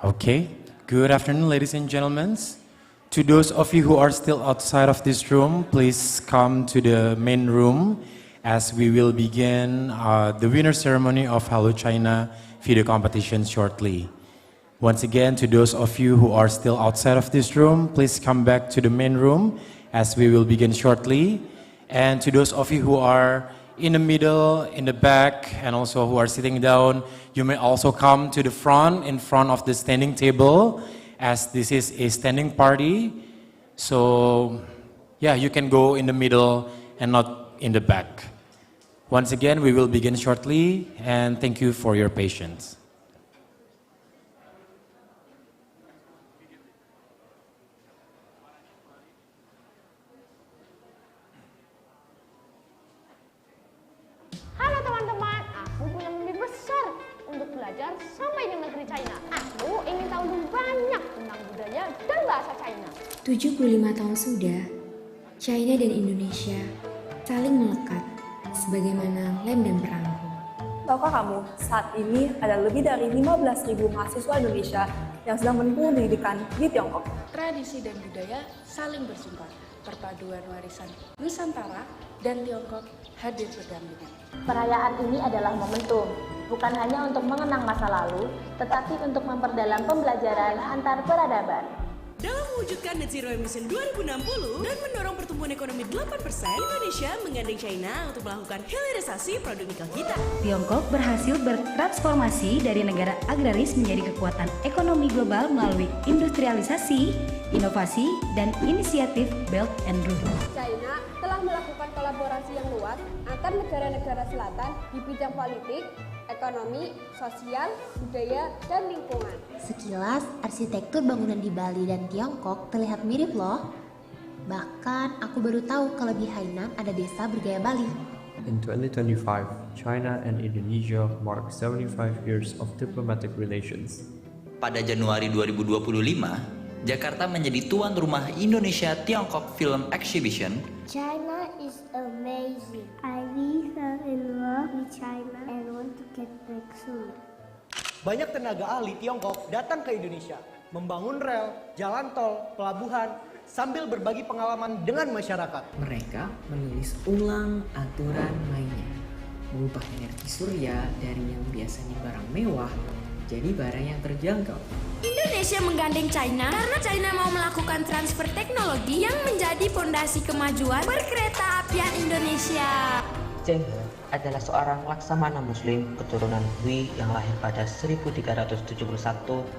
Okay, good afternoon, ladies and gentlemen. To those of you who are still outside of this room, please come to the main room as we will begin the winner ceremony of Hello China video competition shortly. Once again, to those of you who are still outside of this room, please come back to the main room as we will begin shortly. And to those of you who are in the middle, in the back, and also who are sitting down, you may also come to the front, in front of the standing table, as this is a standing party. So, yeah, you can go in the middle and not in the back. Once again, we will begin shortly, and thank you for your patience. Halo teman-teman, aku punya mimpi besar untuk belajar sampai di negeri China. Aku ingin tahu lebih banyak tentang budaya dan bahasa China. 75 tahun sudah, China dan Indonesia saling melekat sebagaimana lem dan perangko. Tahukah kamu, saat ini ada lebih dari 15.000 mahasiswa Indonesia yang sedang menempuh pendidikan di Tiongkok. Tradisi dan budaya saling bersumpah, perpaduan warisan Nusantara dan Tiongkok hadir berdampingan. Perayaan ini adalah momentum, bukan hanya untuk mengenang masa lalu, tetapi untuk memperdalam pembelajaran antar peradaban. Dalam mewujudkan Net Zero Emission 2060 dan mendorong pertumbuhan ekonomi 8%, Indonesia menggandeng China untuk melakukan hilirisasi produk nikel kita. Tiongkok berhasil bertransformasi dari negara agraris menjadi kekuatan ekonomi global melalui industrialisasi, inovasi, dan inisiatif Belt and Road. China telah melakukan kolaborasi yang luas antar negara-negara selatan di bidang politik, ekonomi, sosial, budaya, dan lingkungan. Sekilas, arsitektur bangunan di Bali dan Tiongkok terlihat mirip loh. Bahkan, aku baru tahu kalau di Hainan ada desa bergaya Bali. In 2025, China and Indonesia mark 75 years of diplomatic relations. Pada Januari 2025, Jakarta menjadi tuan rumah Indonesia Tiongkok Film Exhibition. China is amazing. I really fell in love with China and want to get back soon. Banyak tenaga ahli Tiongkok datang ke Indonesia, membangun rel, jalan tol, pelabuhan, sambil berbagi pengalaman dengan masyarakat. Mereka menulis ulang aturan mainnya, mengubah energi surya dari yang biasanya barang mewah jadi barang yang terjangkau. Indonesia menggandeng China karena China mau melakukan transfer teknologi yang menjadi fondasi kemajuan perkereta apian Indonesia. Zheng He adalah seorang laksamana muslim keturunan Hui yang lahir pada 1371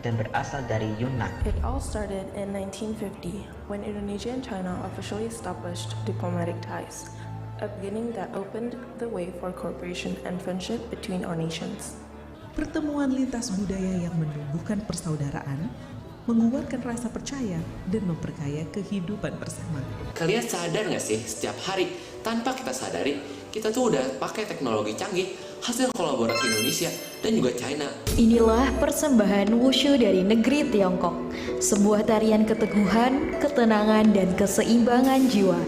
dan berasal dari Yunnan. It all started in 1950 when Indonesia and China officially established diplomatic ties, a beginning that opened the way for cooperation and friendship between our nations. Pertemuan lintas budaya yang menumbuhkan persaudaraan, menguatkan rasa percaya, dan memperkaya kehidupan bersama. Kalian sadar nggak sih, setiap hari tanpa kita sadari, kita tuh udah pakai teknologi canggih hasil kolaborasi Indonesia dan juga China. Inilah persembahan wushu dari negeri Tiongkok, sebuah tarian keteguhan, ketenangan, dan keseimbangan jiwa.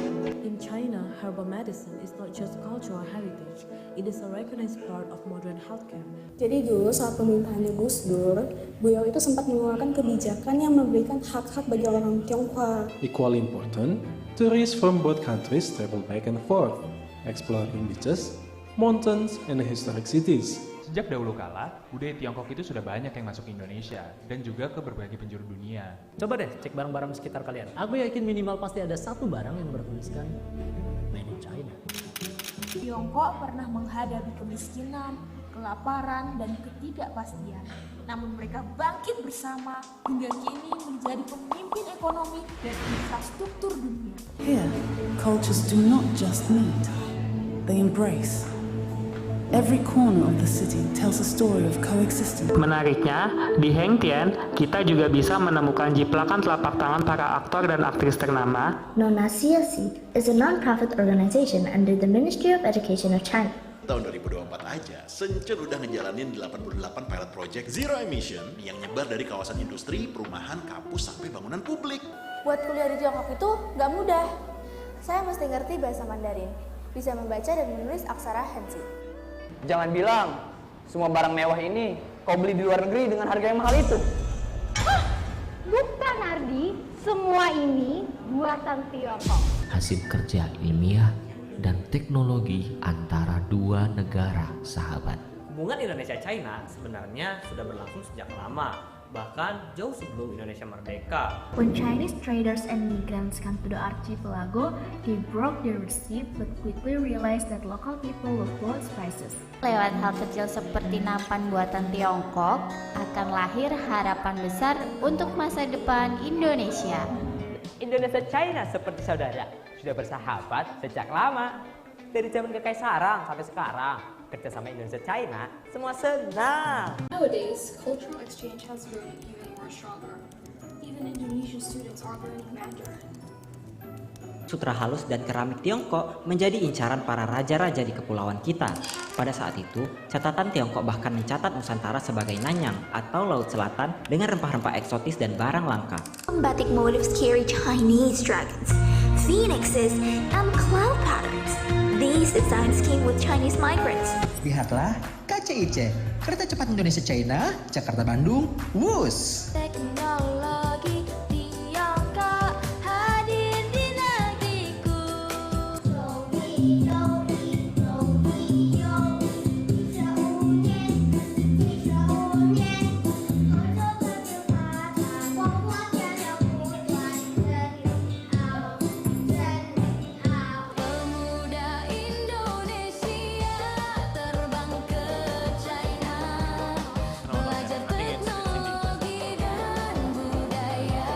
In China, herbal medicine is not just cultural heritage, it is a recognized part of modern healthcare. Jadi dulu saat pemerintahannya Gus Dur, beliau itu sempat mengeluarkan kebijakan yang memberikan hak-hak bagi orang Tionghoa. Equally important, tourists from both countries travel back and forth, exploring beaches, mountains, and historic cities. Sejak dahulu kala, budaya Tiongkok itu sudah banyak yang masuk ke Indonesia dan juga ke berbagai penjuru dunia. Coba deh cek barang-barang sekitar kalian. Aku yakin minimal pasti ada satu barang yang bertuliskan Made in China. Tiongkok pernah menghadapi kemiskinan, kelaparan, dan ketidakpastian. Namun mereka bangkit bersama hingga kini menjadi pemimpin ekonomi dan infrastruktur dunia. Here, cultures do not just meet, they embrace. Every corner of the city tells a story of coexistence. Menariknya, di Hengtian, kita juga bisa menemukan jiplakan telapak tangan para aktor dan aktris ternama. Nona CSC is a non-profit organization under the Ministry of Education of China. Tahun 2024 aja, Shenzhen udah ngejalanin 88 pilot project Zero Emission yang nyebar dari kawasan industri, perumahan, kampus, sampai bangunan publik. Buat kuliah di Tiongkok itu nggak mudah. Saya mesti ngerti bahasa Mandarin, bisa membaca dan menulis aksara Hanzi. Jangan bilang semua barang mewah ini kau beli di luar negeri dengan harga yang mahal itu. Semua ini buatan Tiongkok. Hasil kerja ilmiah dan teknologi antara dua negara sahabat. Hubungan Indonesia-China sebenarnya sudah berlangsung sejak lama, bahkan jauh sebelum Indonesia merdeka. When Chinese traders and migrants come to the archipelago, they broke their receipt but quickly realized that local people love both spices. Lewat hal kecil seperti nampan buatan Tiongkok, akan lahir harapan besar untuk masa depan Indonesia. Indonesia-China seperti saudara, sudah bersahabat sejak lama. Dari zaman kekaisaran sampai sekarang, kerjasama Indonesia-China semua senang. Nowadays, cultural exchange has grown even more stronger. Even Indonesian students are learning Mandarin. Sutra halus dan keramik Tiongkok menjadi incaran para raja-raja di kepulauan kita. Pada saat itu, catatan Tiongkok bahkan mencatat Nusantara sebagai Nanyang atau Laut Selatan dengan rempah-rempah eksotis dan barang langka. Batik motifs carry Chinese dragons, phoenixes, and cloud patterns. These designs came with Chinese migrants. Lihatlah KCIC, kereta cepat Indonesia-China, Jakarta-Bandung, WUS. Teknologi Tiongkok hadir di negeriku. Pemuda Indonesia terbang ke China, belajar teknologi dan budaya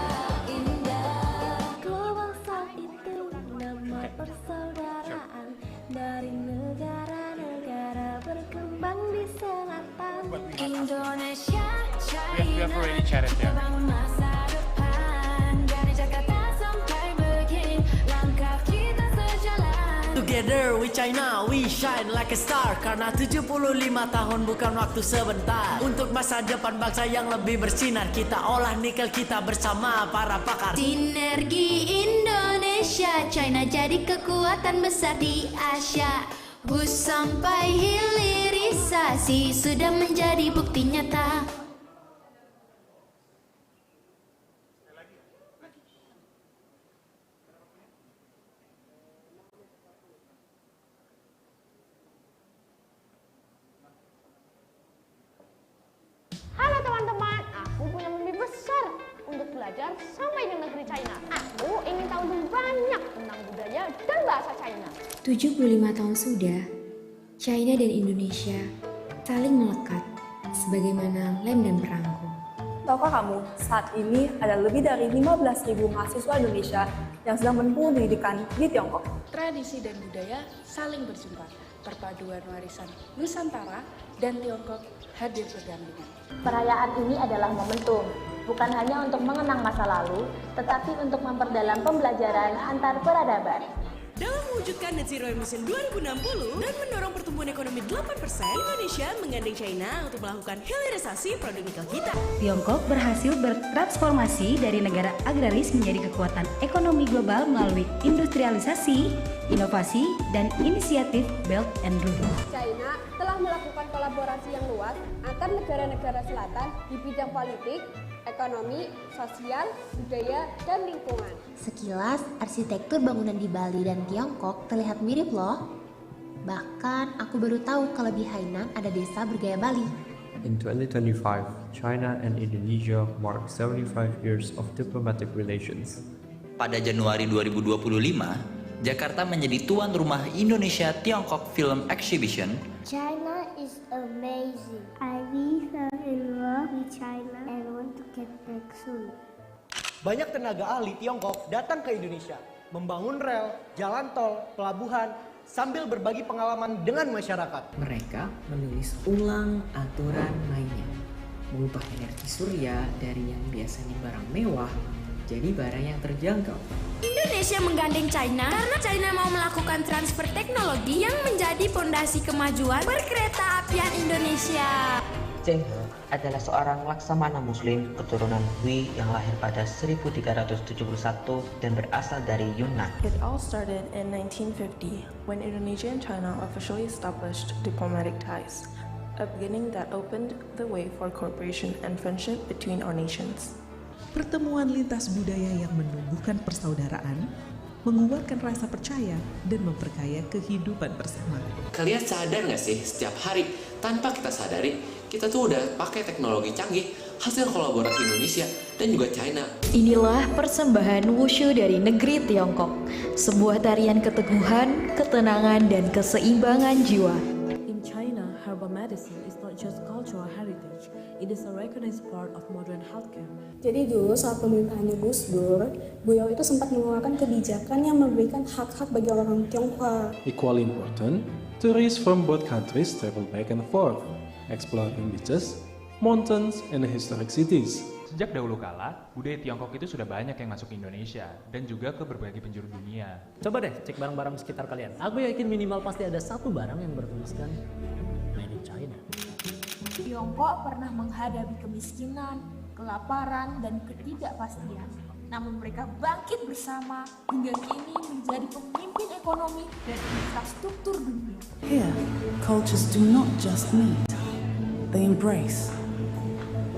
indah. Global South itu nama persaudaraan dari negara-negara berkembang di selatan. Indonesia, China, terbang masa depan dari Jakarta sampai Beijing, langkah kita sejalan. Together with China, we shine like a star. Karena 75 tahun bukan waktu sebentar. Untuk masa depan bangsa yang lebih bersinar, kita olah nikel kita bersama para pakar. Sinergi Indonesia, China jadi kekuatan besar di Asia. Bus sampai hilirisasi sudah menjadi bukti nyata. Halo teman-teman, aku punya mimpi besar untuk belajar sampai di negeri China. Aku ingin tahu lebih banyak tentang budaya dan bahasa China. 75 tahun sudah, China dan Indonesia saling melekat sebagaimana lem dan perangko. Tahukah kamu, saat ini ada lebih dari 15.000 mahasiswa Indonesia yang sedang menempuh pendidikan di Tiongkok. Tradisi dan budaya saling berjumpa. Perpaduan warisan Nusantara dan Tiongkok hadir berdampingan. Perayaan ini adalah momentum, bukan hanya untuk mengenang masa lalu, tetapi untuk memperdalam pembelajaran antar peradaban. Dalam mewujudkan Net Zero Emission 2060 dan mendorong pertumbuhan ekonomi 8%, Indonesia menggandeng China untuk melakukan hilirisasi produk nikel kita. Tiongkok berhasil bertransformasi dari negara agraris menjadi kekuatan ekonomi global melalui industrialisasi, inovasi, dan inisiatif Belt and Road. China telah melakukan kolaborasi yang luas antar negara-negara selatan di bidang politik, ekonomi, sosial, budaya, dan lingkungan. Sekilas, arsitektur bangunan di Bali dan Tiongkok terlihat mirip loh. Bahkan, aku baru tahu kalau di Hainan ada desa bergaya Bali. In 2025, China and Indonesia mark 75 years of diplomatic relations. Pada Januari 2025, Jakarta menjadi tuan rumah Indonesia Tiongkok Film Exhibition. China is amazing. I really fell in love with China and want to get back soon. Banyak tenaga ahli Tiongkok datang ke Indonesia, membangun rel, jalan tol, pelabuhan, sambil berbagi pengalaman dengan masyarakat. Mereka menulis ulang aturan mainnya, mengubah energi surya dari yang biasanya barang mewah jadi barang yang terjangkau. Indonesia menggandeng China karena China mau melakukan transfer teknologi yang menjadi pondasi kemajuan perkereta apian Indonesia. Cheng He adalah seorang laksamana muslim keturunan Hui yang lahir pada 1371 dan berasal dari Yunnan. It all started in 1950 when Indonesia and China officially established diplomatic ties, a beginning that opened the way for cooperation and friendship between our nations. Pertemuan lintas budaya yang menumbuhkan persaudaraan, menguatkan rasa percaya, dan memperkaya kehidupan bersama. Kalian sadar nggak sih, setiap hari tanpa kita sadari, kita tuh udah pakai teknologi canggih hasil kolaborasi Indonesia dan juga China. Inilah persembahan wushu dari negeri Tiongkok, sebuah tarian keteguhan, ketenangan, dan keseimbangan jiwa. In China, herbal medicine is not just cultural heritage, it is a recognized part of modern healthcare. Jadi dulu saat pemerintahannya Gus Dur, beliau itu sempat mengeluarkan kebijakan yang memberikan hak-hak bagi orang Tionghoa. Equally important, tourists from both countries travel back and forth, exploring beaches, mountains, and historic cities. Sejak dahulu kala, budaya Tiongkok itu sudah banyak yang masuk ke Indonesia dan juga ke berbagai penjuru dunia. Coba deh cek barang-barang sekitar kalian. Aku yakin minimal pasti ada satu barang yang bertuliskan Made in China. Tiongkok pernah menghadapi kemiskinan, kelaparan, dan ketidakpastian. Namun mereka bangkit bersama hingga kini menjadi pemimpin ekonomi dan infrastruktur dunia. Here, cultures do not just meet, they embrace.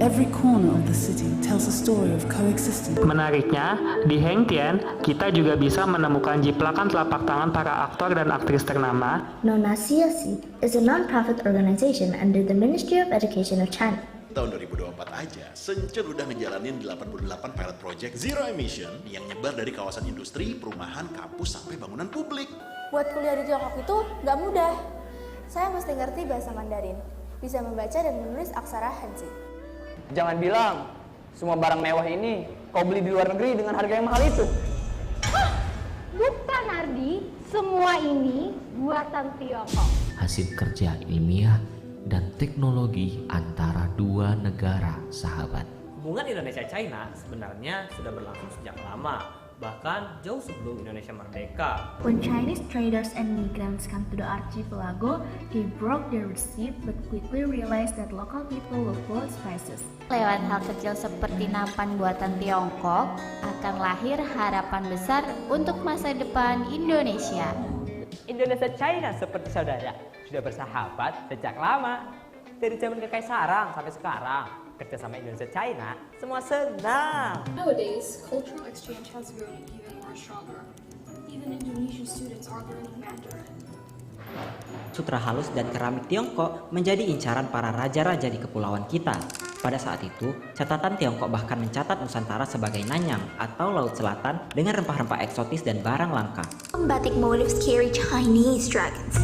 Every corner of the city tells a story of coexistence. Menariknya, di Hengtian, kita juga bisa menemukan jiplakan telapak tangan para aktor dan aktris ternama. Nona CSC is a non-profit organization under the Ministry of Education of China. Tahun 2024 aja, Shenzhen udah ngejalanin 88 pilot project zero emission yang nyebar dari kawasan industri, perumahan, kampus, sampai bangunan publik. Buat kuliah di Tiongkok itu nggak mudah. Saya mesti ngerti bahasa Mandarin, bisa membaca dan menulis aksara Hanzi. Jangan bilang, semua barang mewah ini kau beli di luar negeri dengan harga yang mahal itu. Bukan Ardi, semua ini buatan Tiongkok. Hasil kerja ilmiah dan teknologi antara dua negara sahabat. Hubungan Indonesia-China sebenarnya sudah berlangsung sejak lama, bahkan jauh sebelum Indonesia merdeka. When Chinese traders and migrants come to the archipelago, they broke their receipt but quickly realized that local people love both spices. Lewat hal kecil seperti nampan buatan Tiongkok, akan lahir harapan besar untuk masa depan Indonesia. Indonesia-China seperti saudara, sudah bersahabat sejak lama. Dari zaman kekaisaran sampai sekarang, kerjasama Indonesia-China, semua senang. Nowadays, cultural exchange has grown even more stronger. Even Indonesian students are learning Mandarin. Sutra halus dan keramik Tiongkok menjadi incaran para raja-raja di kepulauan kita. Pada saat itu, catatan Tiongkok bahkan mencatat Nusantara sebagai Nanyang atau Laut Selatan dengan rempah-rempah eksotis dan barang langka. Batik motifs carry Chinese dragons,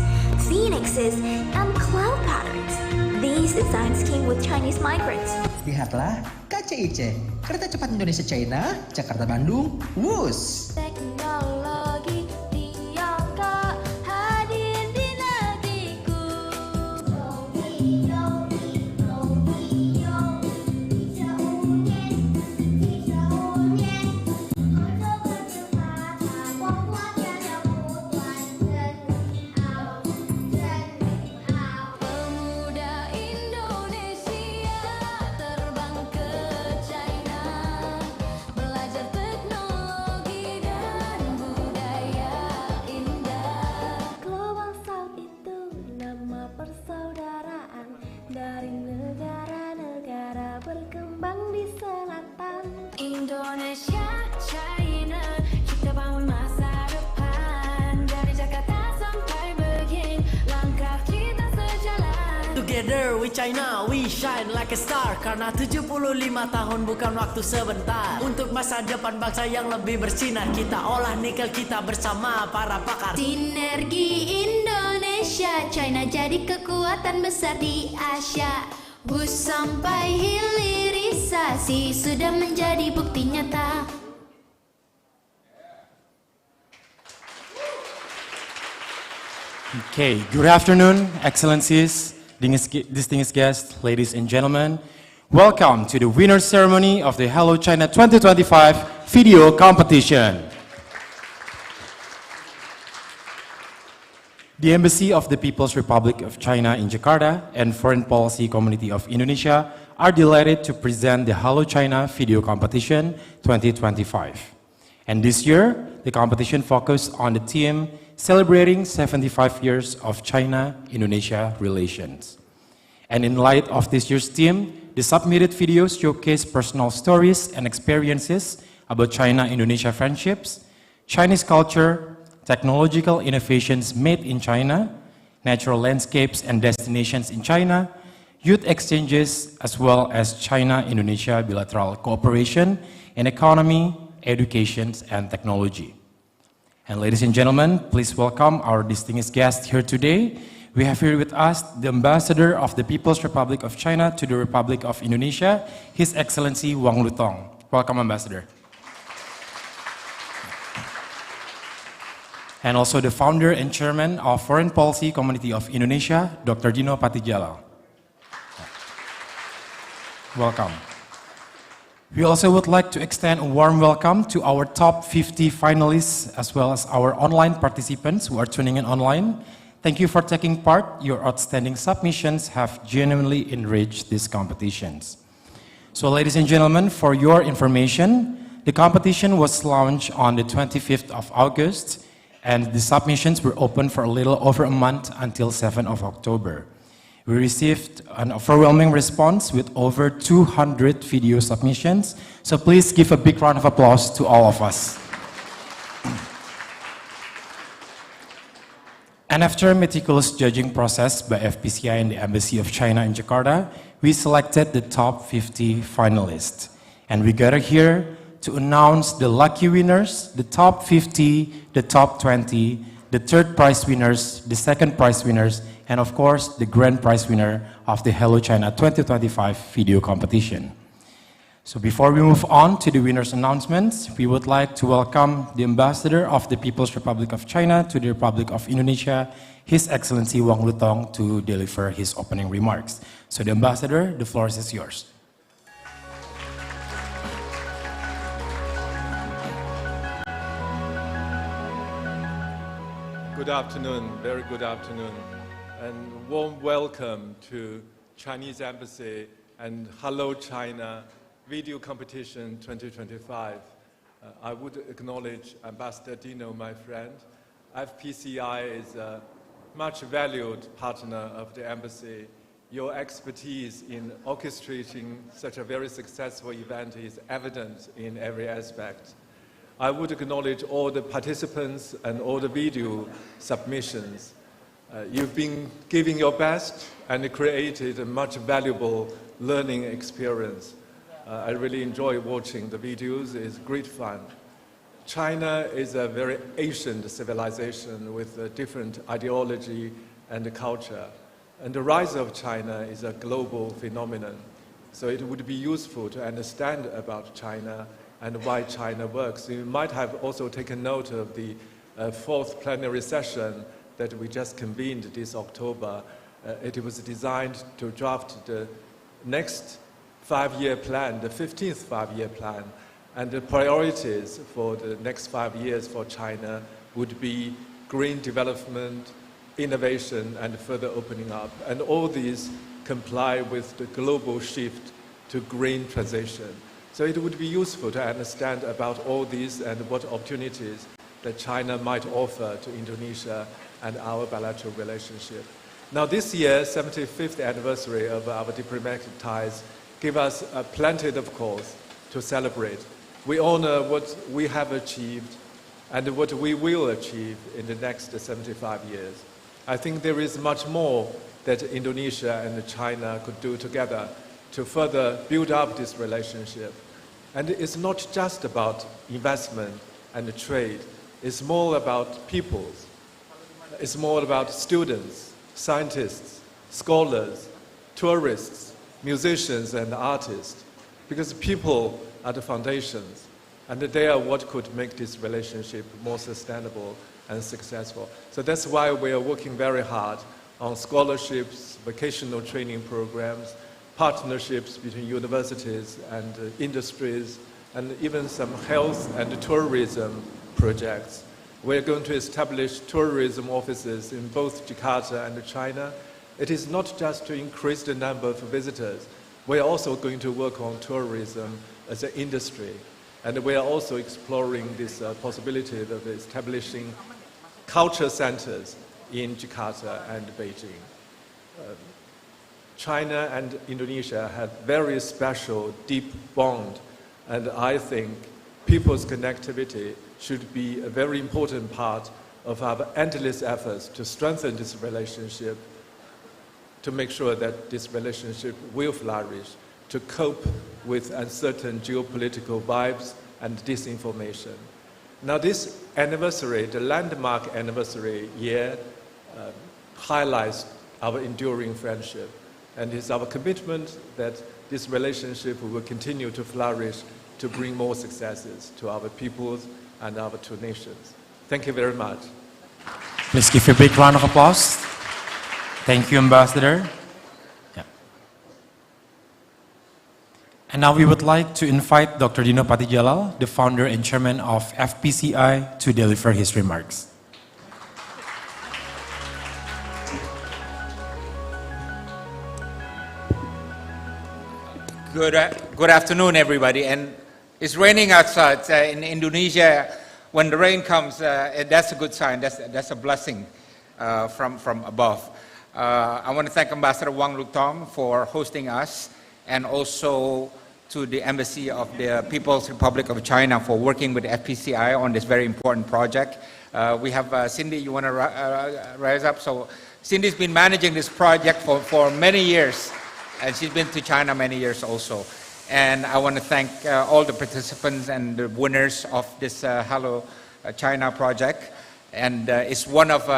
phoenixes, and cloud patterns. These designs came with Chinese migrants. Lihatlah KCIC, Kereta Cepat Indonesia China, Jakarta Bandung, WUS. Teknologi Tiongkok hadir di negeriku. Pemuda Indonesia terbang ke China, belajar teknologi dan budaya indah. Global South itu nama persaudaraan dari negara-negara berkembang di selatan. Indonesia, China, kita bangun masa depan. Dari Jakarta sampai Beijing, langkah kita sejalan. Together with China, we shine like a star. Karena 75 tahun bukan waktu sebentar. Untuk masa depan bangsa yang lebih bersinar, kita olah nikel kita bersama para pakar. Sinergi Indonesia, China jadi kekuatan besar di Asia. Bus sampai hilirisasi sudah menjadi bukti nyata. Okay, good afternoon, Excellencies, distinguished guests, ladies and gentlemen. Welcome to the winner ceremony of the Hello China 2025 video competition. The Embassy of the People's Republic of China in Jakarta and Foreign Policy Community of Indonesia are delighted to present the Hello China Video Competition 2025. And this year, the competition focused on the theme celebrating 75 years of China-Indonesia relations. And in light of this year's theme, The submitted videos showcase personal stories and experiences about China-Indonesia friendships, Chinese culture, technological innovations made in China, natural landscapes and destinations in China, youth exchanges, as well as China-Indonesia bilateral cooperation in economy, education, and technology. And ladies and gentlemen, please welcome our distinguished guest here today. We have here with us the Ambassador of the People's Republic of China to the Republic of Indonesia, His Excellency Wang Lutong. Welcome, Ambassador. And also the founder and chairman of Foreign Policy Community of Indonesia, Dr. Dino Patijalal. Welcome. We also would like to extend a warm welcome to our top 50 finalists as well as our online participants who are tuning in online. Thank you for taking part. Your outstanding submissions have genuinely enriched these competitions. So ladies and gentlemen, for your information, the competition was launched on the 25th of August and the submissions were open for a little over a month until 7th of October. We received an overwhelming response with over 200 video submissions, so please give a big round of applause to all of us. And after a meticulous judging process by FPCI and the Embassy of China in Jakarta, we selected the top 50 finalists. And we gather here to announce the lucky winners, the top 50, the top 20, the third prize winners, the second prize winners, and of course, the grand prize winner of the Hello China 2025 video competition. So before we move on to the winners' announcements, we would like to welcome the Ambassador of the People's Republic of China to the Republic of Indonesia, His Excellency Wang Lutong, to deliver his opening remarks. So the Ambassador, the floor is yours. Good afternoon, very good afternoon, and warm welcome to Chinese Embassy and Hello China Video Competition 2025. I would acknowledge Ambassador Dino, my friend. FPCI is a much valued partner of the embassy. Your expertise in orchestrating such a very successful event is evident in every aspect. I would acknowledge all the participants and all the video submissions. You've been giving your best and created a much valuable learning experience. I really enjoy watching the videos, it's great fun. China is a very ancient civilization with a different ideology and culture. And the rise of China is a global phenomenon. So it would be useful to understand about China and why China works. You might have also taken note of the fourth plenary session that we just convened this October. It was designed to draft the next five-year plan, the 15th five-year plan, and the priorities for the next 5 years for China would be green development, innovation, and further opening up. And all these comply with the global shift to green transition. So it would be useful to understand about all these and what opportunities that China might offer to Indonesia and our bilateral relationship. Now this year, 75th anniversary of our diplomatic ties, give us plenty of cause to celebrate. We honor what we have achieved and what we will achieve in the next 75 years. I think there is much more that Indonesia and China could do together to further build up this relationship. And it's not just about investment and trade. It's more about peoples. It's more about students, scientists, scholars, tourists, musicians, and artists. Because people are the foundations, and they are what could make this relationship more sustainable and successful. So that's why we are working very hard on scholarships, vocational training programs, partnerships between universities and industries, and even some health and tourism projects. We're going to establish tourism offices in both Jakarta and China. It is not just to increase the number of visitors. We're also going to work on tourism as an industry. And we are also exploring this possibility of establishing culture centers in Jakarta and Beijing. China and Indonesia have very special, deep bond, and I think people's connectivity should be a very important part of our endless efforts to strengthen this relationship, to make sure that this relationship will flourish, to cope with uncertain geopolitical vibes and disinformation. Now this anniversary, the landmark anniversary year, highlights our enduring friendship, and it's our commitment that this relationship will continue to flourish to bring more successes to our peoples and our two nations. Thank you very much. Please give a big round of applause. Thank you, Ambassador. Yeah. And now we would like to invite Dr. Dino Patijalal, the founder and chairman of FPCI, to deliver his remarks. Good afternoon, everybody. And it's raining outside in Indonesia. When the rain comes, that's a good sign. That's a blessing from above. I want to thank Ambassador Wang Lutong for hosting us, and also to the Embassy of the People's Republic of China for working with FPCI on this very important project. We have Cindy, you want to rise up? So Cindy's been managing this project for many years, and she's been to China many years also. And I want to thank all the participants and the winners of this Hello China project. And it's one of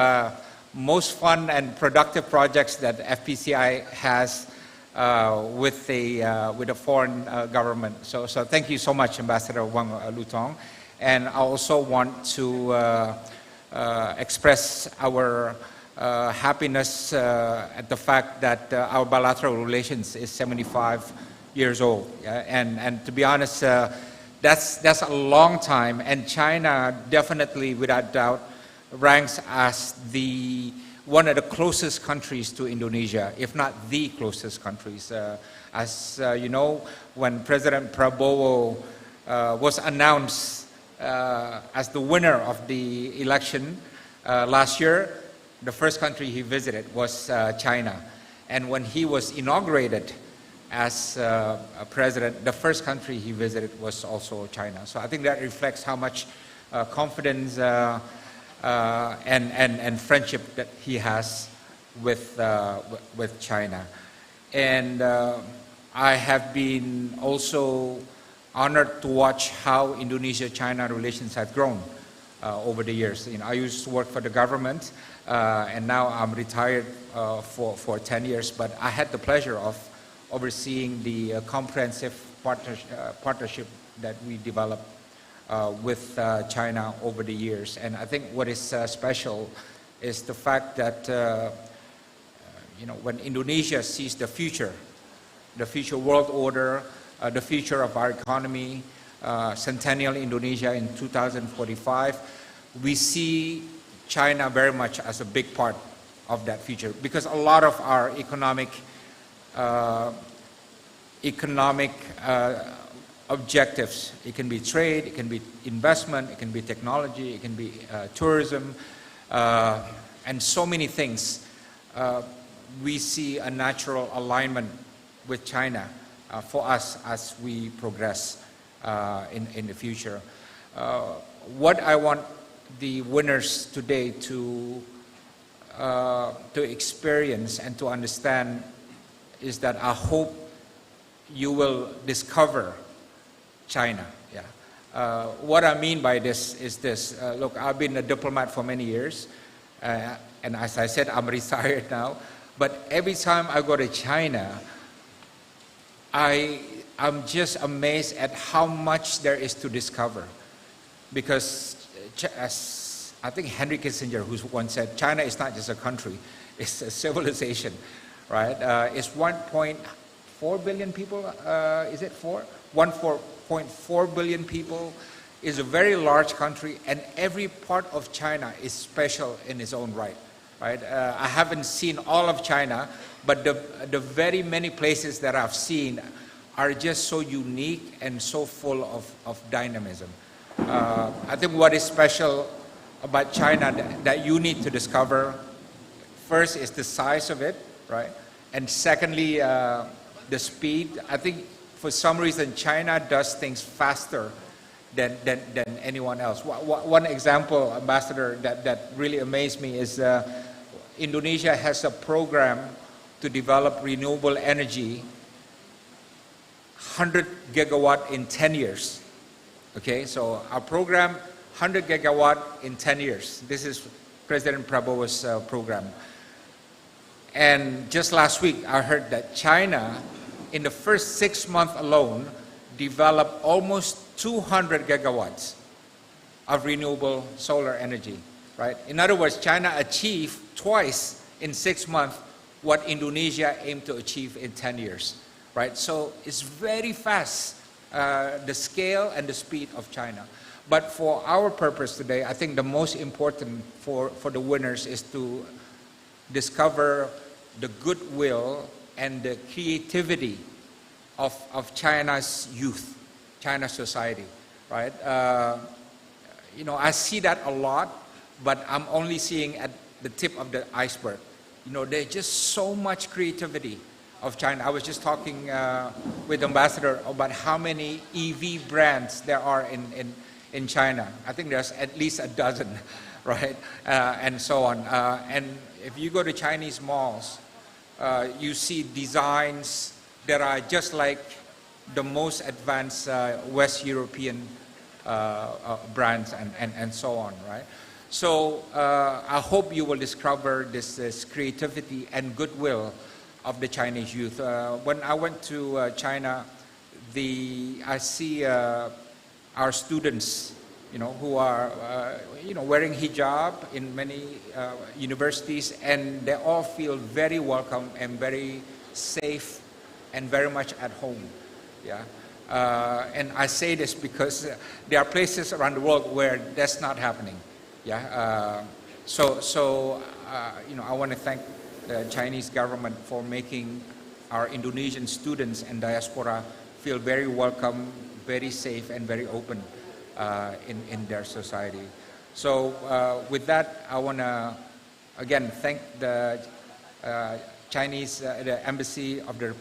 most fun and productive projects that FPCI has with the foreign government. So thank you so much, Ambassador Wang Lutong. And I also want to express our happiness at the fact that our bilateral relations is 75 years old. And to be honest, that's a long time. And China definitely, without doubt, ranks as one of the closest countries to Indonesia, if not the closest countries. As you know, when President Prabowo was announced as the winner of the election last year, the first country he visited was China. And when he was inaugurated as a president, the first country he visited was also China. So I think that reflects how much confidence and friendship that he has with China. And I have been also honored to watch how Indonesia-China relations have grown over the years. I used to work for the government, and now I'm retired for 10 years, but I had the pleasure of overseeing the comprehensive partnership that we developed with China over the years. And I think what is special is the fact that when Indonesia sees the future world order, the future of our economy, Centennial Indonesia in 2045, we see China very much as a big part of that future, because a lot of our economic objectives, it can be trade, it can be investment, it can be technology, it can be tourism, and so many things. We see a natural alignment with China for us as we progress in the future. What I want the winners today to experience and to understand is that I hope you will discover China. Yeah. What I mean by this is this. Look, I've been a diplomat for many years, and as I said, I'm retired now. But every time I go to China, I'm just amazed at how much there is to discover. Because as I think Henry Kissinger, who once said, China is not just a country, it's a civilization, right? It's 1.4 billion people, is it 4? 1.4 billion people, is a very large country, and every part of China is special in its own right. Right? I haven't seen all of China, but the very many places that I've seen are just so unique and so full of dynamism. I think what is special about China that you need to discover, first is the size of it, right? And secondly, the speed. I think for some reason China does things faster than anyone else. One example, Ambassador, that really amazed me is Indonesia has a program to develop renewable energy, 100 gigawatt in 10 years. Okay, so our program, 100 gigawatt in 10 years. This is President Prabowo's program. And just last week, I heard that China, in the first 6 months alone, developed almost 200 gigawatts of renewable solar energy, right? In other words, China achieved twice in 6 months what Indonesia aimed to achieve in 10 years, right? So it's very fast, the scale and the speed of China. But for our purpose today, I think the most important for the winners is to discover the goodwill and the creativity of China's youth, China's society, right? You know, I see that a lot, but I'm only seeing at the tip of the iceberg. You know, there's just so much creativity of China. I was just talking with Ambassador about how many EV brands there are in China. I think there's at least a dozen, right? And so on. And if you go to Chinese malls, you see designs that are just like the most advanced West European brands and so on, right? So I hope you will discover this creativity and goodwill of the Chinese youth. When I went to China, I see our students, you know, who are, you know, wearing hijab in many universities, and they all feel very welcome and very safe and very much at home, yeah. And I say this because there are places around the world where that's not happening, yeah. You know, I want to thank the Chinese government for making our Indonesian students and diaspora feel very welcome, very safe, and very open in their society. So with that, I want to again thank the Chinese, the Embassy of the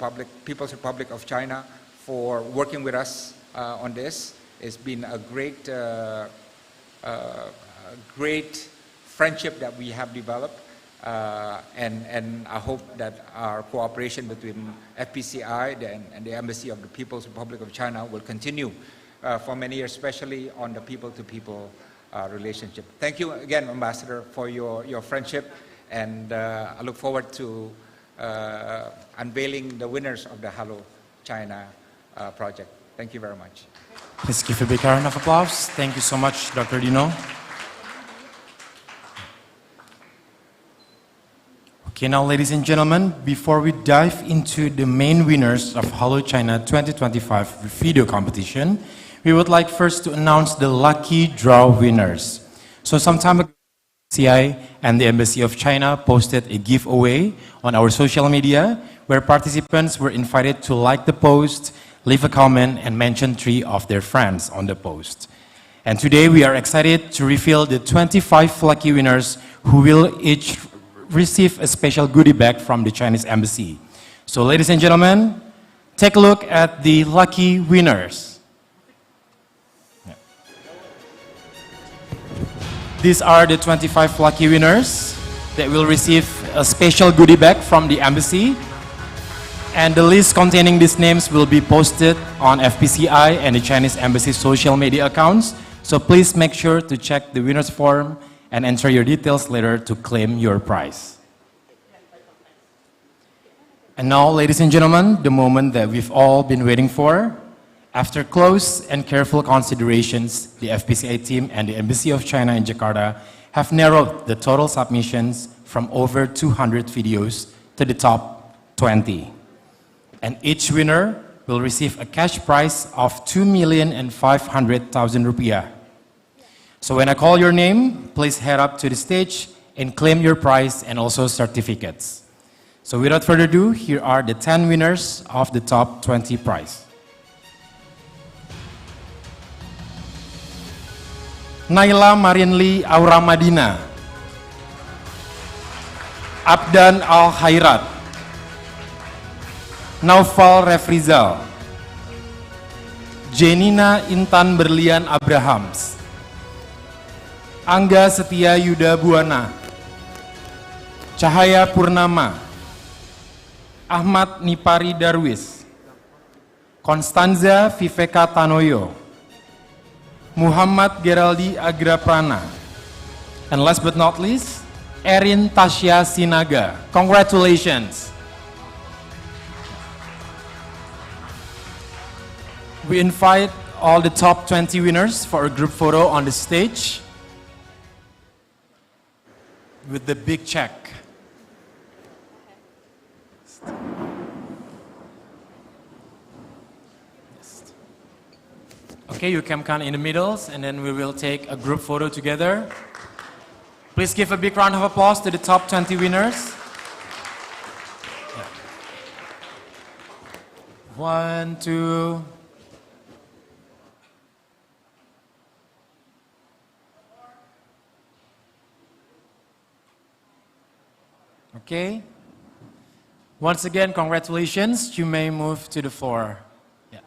People's Republic of China for working with us on this. It's been a great friendship that we have developed, and I hope that our cooperation between FPCI and the Embassy of the People's Republic of China will continue for many years, especially on the people-to-people relationship. Thank you again, Ambassador, for your friendship, and I look forward to unveiling the winners of the Hello China project. Thank you very much. Let's give a big round of applause. Thank you so much, Dr. Dino. Okay, now ladies and gentlemen, before we dive into the main winners of Hello China 2025 video competition, we would like first to announce the lucky draw winners. So some time ago, CI and the Embassy of China posted a giveaway on our social media where participants were invited to like the post, leave a comment, and mention 3 of their friends on the post. And today we are excited to reveal the 25 lucky winners who will each receive a special goodie bag from the Chinese Embassy. So ladies and gentlemen, take a look at the lucky winners. These are the 25 lucky winners that will receive a special goodie bag from the Embassy. And the list containing these names will be posted on FPCI and the Chinese Embassy social media accounts. So please make sure to check the winner's form and enter your details later to claim your prize. And now, ladies and gentlemen, the moment that we've all been waiting for. After close and careful considerations, the FPCI team and the Embassy of China in Jakarta have narrowed the total submissions from over 200 videos to the top 20. And each winner will receive a cash prize of 2,500,000 rupiah. So when I call your name, please head up to the stage and claim your prize and also certificates. So without further ado, here are the 10 winners of the top 20 prize. Naila Marianli Aura Madina, Abdan Al Khairat, Naufal Refrizal, Jenina Intan Berlian Abrahams, Angga Setia Yuda Buana, Cahaya Purnama, Ahmad Nipari Darwis, Konstanza Viveka Tanoyo, Muhammad Geraldi Agraprana, and last but not least, Erin Tasya Sinaga. Congratulations. We invite all the top 20 winners for a group photo on the stage with the big check. Okay, you can come in the middle and then we will take a group photo together. Please give a big round of applause to the top 20 winners. 1, 2. Okay. Once again, congratulations. You may move to the floor. Yeah,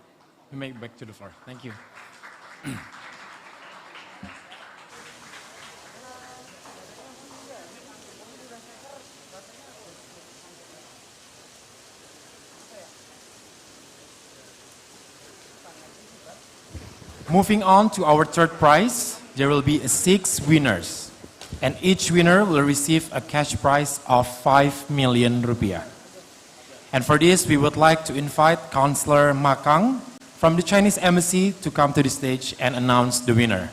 you may back to the floor. Thank you. Moving on to our third prize, there will be 6 winners. And each winner will receive a cash prize of 5 million rupiah. And for this, we would like to invite Counselor Ma Kang from the Chinese Embassy to come to the stage and announce the winner.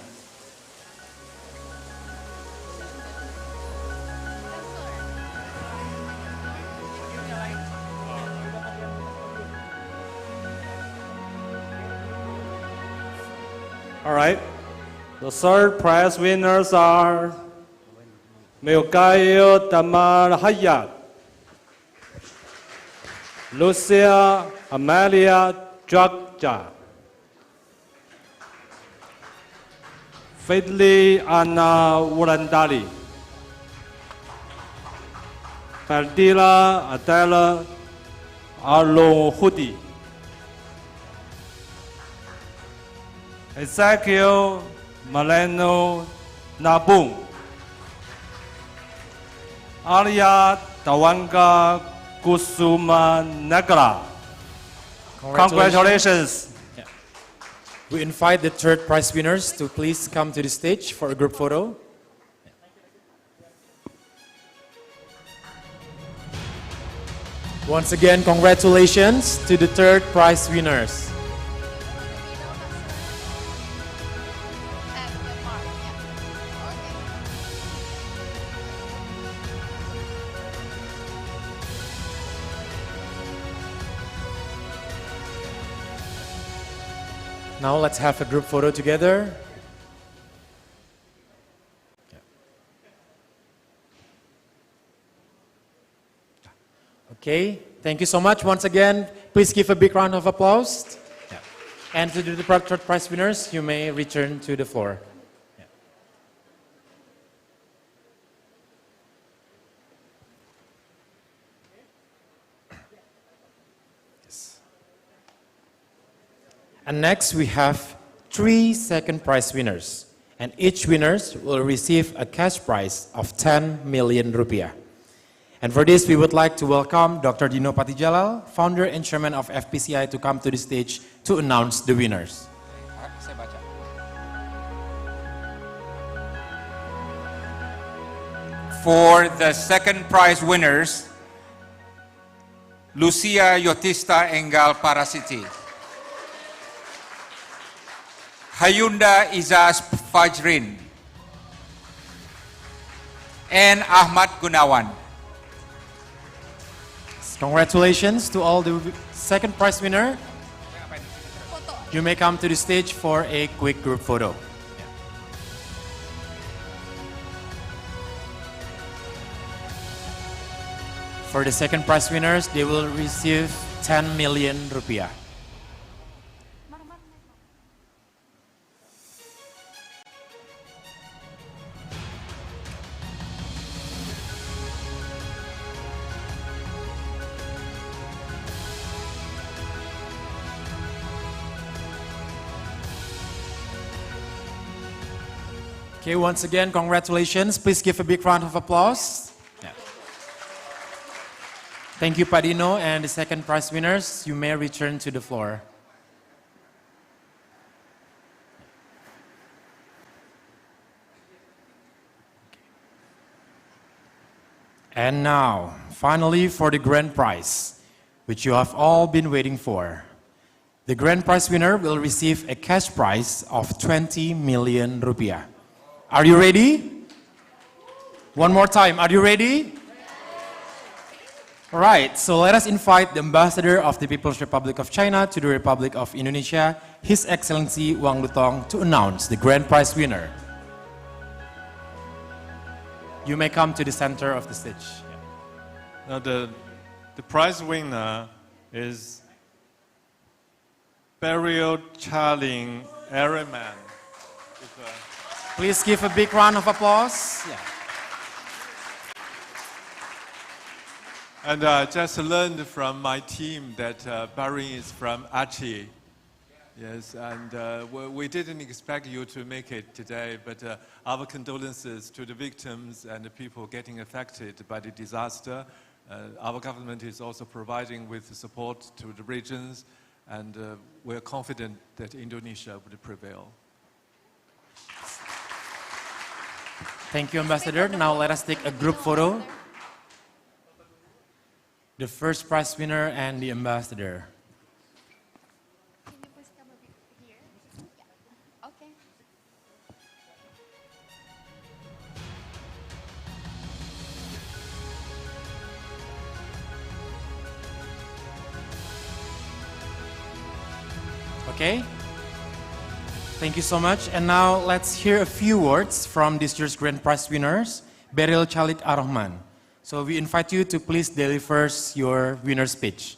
All right, the third prize winners are Milkail Tamar Hayat, Lucia Amalia Jagja, Fadli Anna Wulandali, Fadila Adela Alohudi, Ezekiel Maleno Nabung, Arya Tawanga Kusuma Nagara. Congratulations. Yeah. We invite the third prize winners to please come to the stage for a group photo. Once again, congratulations to the third prize winners. Now let's have a group photo together. Okay, thank you so much. Once again, please give a big round of applause. And to the third prize winners, you may return to the floor. And next we have 3 second prize winners. And each winners will receive a cash prize of 10 million rupiah. And for this, we would like to welcome Dr. Dino Patijalal, founder and chairman of FPCI, to come to the stage to announce the winners. For the second prize winners, Lucia Yotista Enggal Parasiti, Hayunda Izas Fajrin, and Ahmad Gunawan. Congratulations to all the second prize winner. You may come to the stage for a quick group photo. For the second prize winners, they will receive 10 million rupiah. Okay, once again, congratulations. Please give a big round of applause. Yeah. Thank you, Pak Dino, and the second prize winners. You may return to the floor. And now, finally, for the grand prize, which you have all been waiting for. The grand prize winner will receive a cash prize of 20 million rupiah. Are you ready? One more time, are you ready? All right, so let us invite the Ambassador of the People's Republic of China to the Republic of Indonesia, His Excellency Wang Lutong, to announce the grand prize winner. You may come to the center of the stage. Now the prize winner is Beryl Charling Airman. Please give a big round of applause. Yeah. And I just learned from my team that Barry is from Aceh. Yes, and we didn't expect you to make it today, but our condolences to the victims and the people getting affected by the disaster. Our government is also providing with support to the regions, and we're confident that Indonesia would prevail. Thank you, Ambassador. Now let us take a group photo. The first prize winner and the ambassador. Okay. Thank you so much. And now let's hear a few words from this year's grand prize winners, Beryl Charling Ar-Rahman. So we invite you to please deliver your winner speech.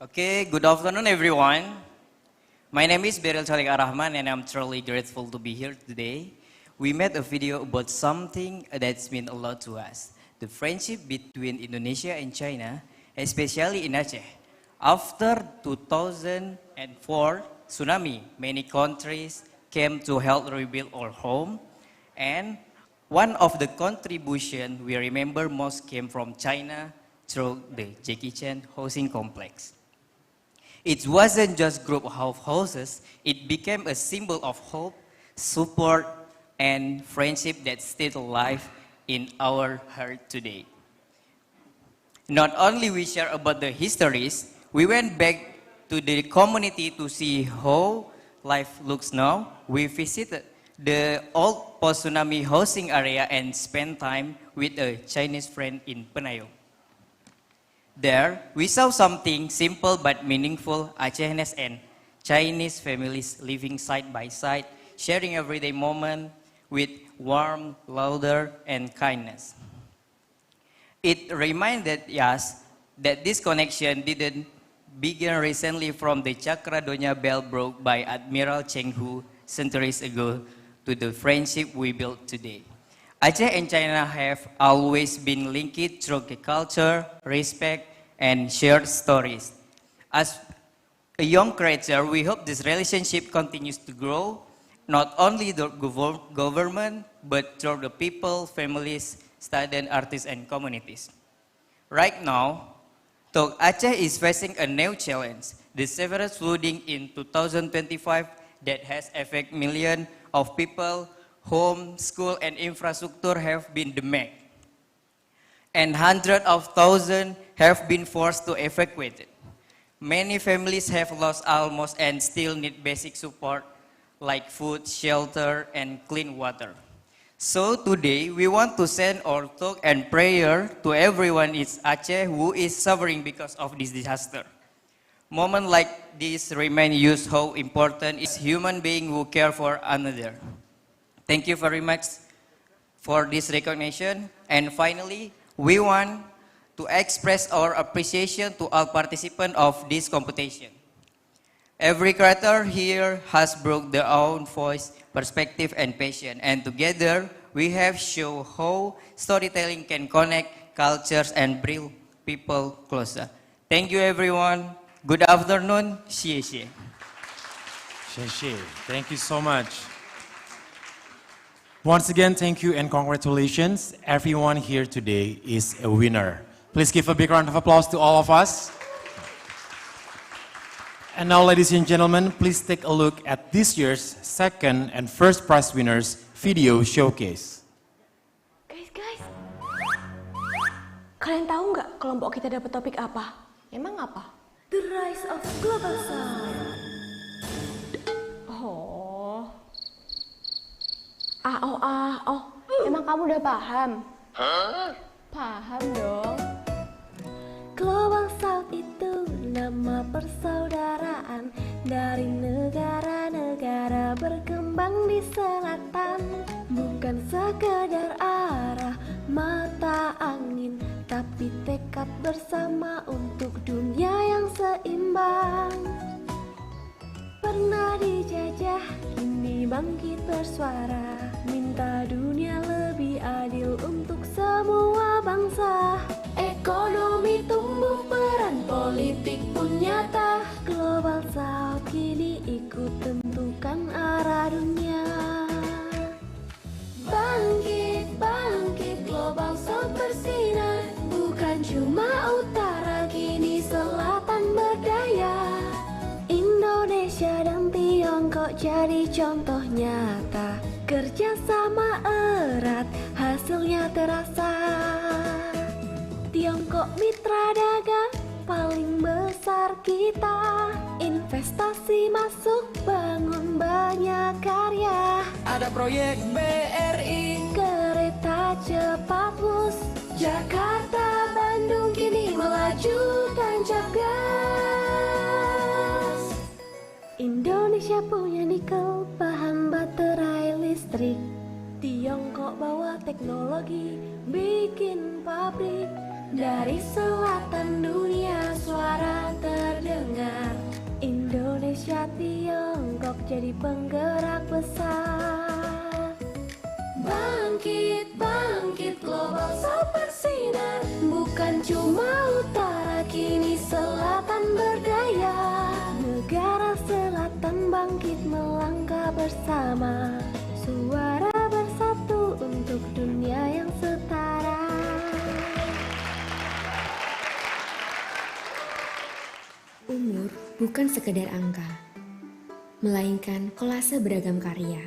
Okay, good afternoon everyone. My name is Beryl Charling Ar-Rahman and I'm truly grateful to be here today. We made a video about something that's meant a lot to us. The friendship between Indonesia and China, especially in Aceh. After 2004 tsunami, many countries came to help rebuild our home. And one of the contributions we remember most came from China through the Jackie Chan housing complex. It wasn't just group of houses, it became a symbol of hope, support, and friendship that's still alive in our heart today. Not only we share about the histories, we went back to the community to see how life looks now. We visited the old post-tsunami housing area and spent time with a Chinese friend in Penayong. There, we saw something simple but meaningful, Acehness and Chinese families living side by side, sharing everyday moments with warmth, laughter, and kindness. It reminded us that this connection didn't begin recently from the Cakradonya bell broke by Admiral Cheng Hu centuries ago to the friendship we built today. Aceh and China have always been linked through culture, respect, and shared stories. As a young creator, we hope this relationship continues to grow, not only the government, but through the people, families, students, artists, and communities. Right now, Tok Aceh is facing a new challenge, the severe flooding in 2025 that has affected millions of people. Home, school, and infrastructure have been damaged. And hundreds of thousands have been forced to evacuate. Many families have lost almost and still need basic support like food, shelter, and clean water. So today, we want to send our talk and prayer to everyone in Aceh who is suffering because of this disaster. Moments like this remind us how important is human being who care for another. Thank you very much for this recognition. And finally, we want to express our appreciation to all participants of this competition. Every creator here has brought their own voice, perspective, and passion. And together, we have shown how storytelling can connect cultures and bring people closer. Thank you everyone. Good afternoon. 谢谢. Thank you so much. Once again, thank you and congratulations. Everyone here today is a winner. Please give a big round of applause to all of us. And now, ladies and gentlemen, please take a look at this year's second and first prize winners video showcase. Guys, kalian tahu nggak kelompok kita dapat topik apa? Emang apa? The Rise of Global South. Oh. Emang kamu udah paham? Paham dong. Global South itu nama persaudaraan dari negara-negara berkembang di selatan. Bukan sekedar arah mata angin, tapi tekad bersama untuk dunia yang seimbang. Pernah dijajah, kini bangkit bersuara, minta dunia lebih adil untuk semua bangsa. Ekonomi tumbuh, peran politik pun nyata. Global South kini ikut tentukan arah dunia. Bangkit, bangkit, Global South bersinar. Bukan cuma utara, kini selatan berdaya. Indonesia dan Tiongkok jadi contoh nyata. Kerjasama erat, hasilnya terasa. Tiongkok mitra dagang paling besar kita. Investasi masuk, bangun banyak karya. Ada proyek BRI, kereta cepat bus. Jakarta, Bandung kini melaju tancap gas. Indonesia punya nikel, bahan baterai listrik. Tiongkok bawa teknologi, bikin pabrik. Dari selatan dunia suara terdengar. Indonesia, Tiongkok jadi penggerak besar. Bangkit, bangkit, Global South bersinar. Bukan cuma utara, kini selatan berdaya. Negara selatan bangkit melangkah bersama. Suara bersatu untuk dunia yang setara. Umur bukan sekedar angka, melainkan kolase beragam karya,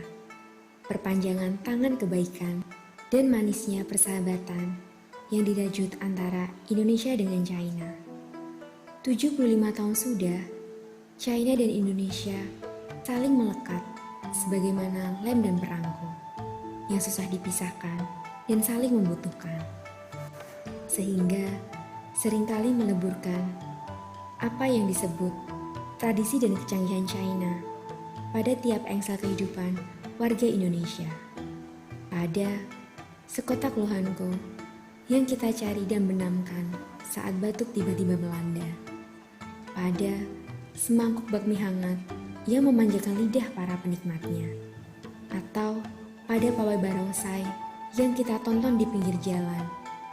perpanjangan tangan kebaikan, dan manisnya persahabatan yang dirajut antara Indonesia dengan China. 75 tahun sudah, China dan Indonesia saling melekat sebagaimana lem dan perangko yang susah dipisahkan dan saling membutuhkan. Sehingga seringkali meleburkan apa yang disebut tradisi dan kecanggihan China pada tiap engsel kehidupan warga Indonesia. Pada sekotak lohanko yang kita cari dan benamkan saat batuk tiba-tiba melanda. Pada semangkuk bakmi hangat yang memanjakan lidah para penikmatnya. Atau pada pawai barongsai yang kita tonton di pinggir jalan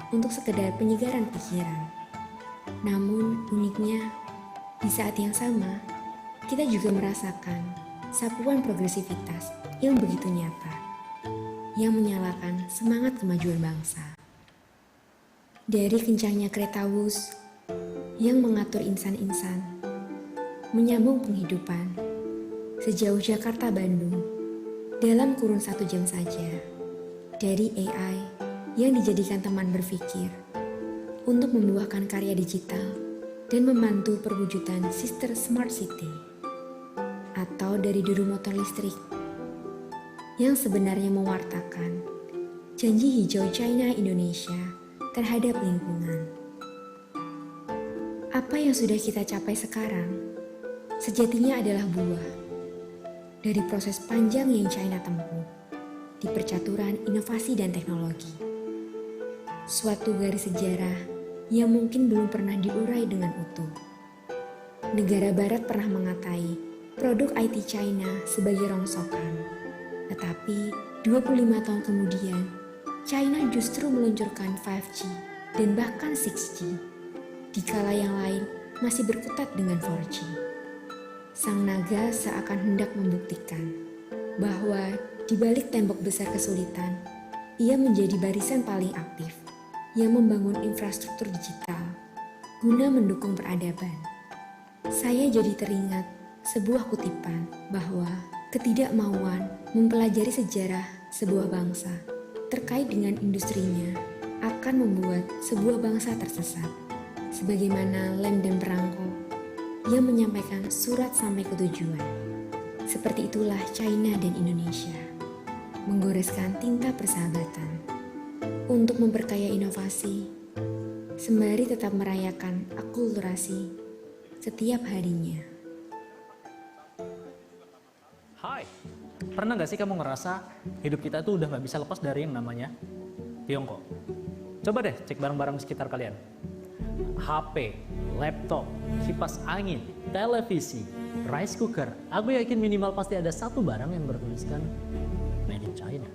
untuk sekedar penyegaran pikiran. Namun uniknya, di saat yang sama, kita juga merasakan sapuan progresivitas yang begitu nyata, yang menyalakan semangat kemajuan bangsa. Dari kencangnya kereta wus yang mengatur insan-insan, menyambung penghidupan, sejauh Jakarta-Bandung, dalam kurun 1 jam saja. Dari AI yang dijadikan teman berpikir, untuk membuahkan karya digital dan membantu perwujudan Sister Smart City. Atau dari deru motor listrik yang sebenarnya mewartakan janji hijau China Indonesia terhadap lingkungan. Apa yang sudah kita capai sekarang sejatinya adalah buah dari proses panjang yang China tempuh di percaturan inovasi dan teknologi. Suatu garis sejarah yang mungkin belum pernah diurai dengan utuh. Negara barat pernah mengatai produk IT China sebagai rongsokan. Tetapi 25 tahun kemudian, China justru meluncurkan 5G dan bahkan 6G. dikala yang lain masih berkutat dengan 4G. Sang naga seakan hendak membuktikan bahwa di balik tembok besar kesulitan, ia menjadi barisan paling aktif yang membangun infrastruktur digital guna mendukung peradaban. Saya jadi teringat sebuah kutipan bahwa ketidakmauan mempelajari sejarah sebuah bangsa terkait dengan industrinya akan membuat sebuah bangsa tersesat. Sebagaimana Lem dan Perangko yang menyampaikan surat sampai ke tujuan. Seperti itulah China dan Indonesia menggoreskan tinta persahabatan untuk memperkaya inovasi sembari tetap merayakan akulturasi setiap harinya. Hai, pernah gak sih kamu ngerasa hidup kita tuh udah gak bisa lepas dari yang namanya Tiongkok? Coba deh cek barang-barang di sekitar kalian. HP, laptop, kipas angin, televisi, rice cooker. Aku yakin minimal pasti ada satu barang yang bertuliskan Made in China.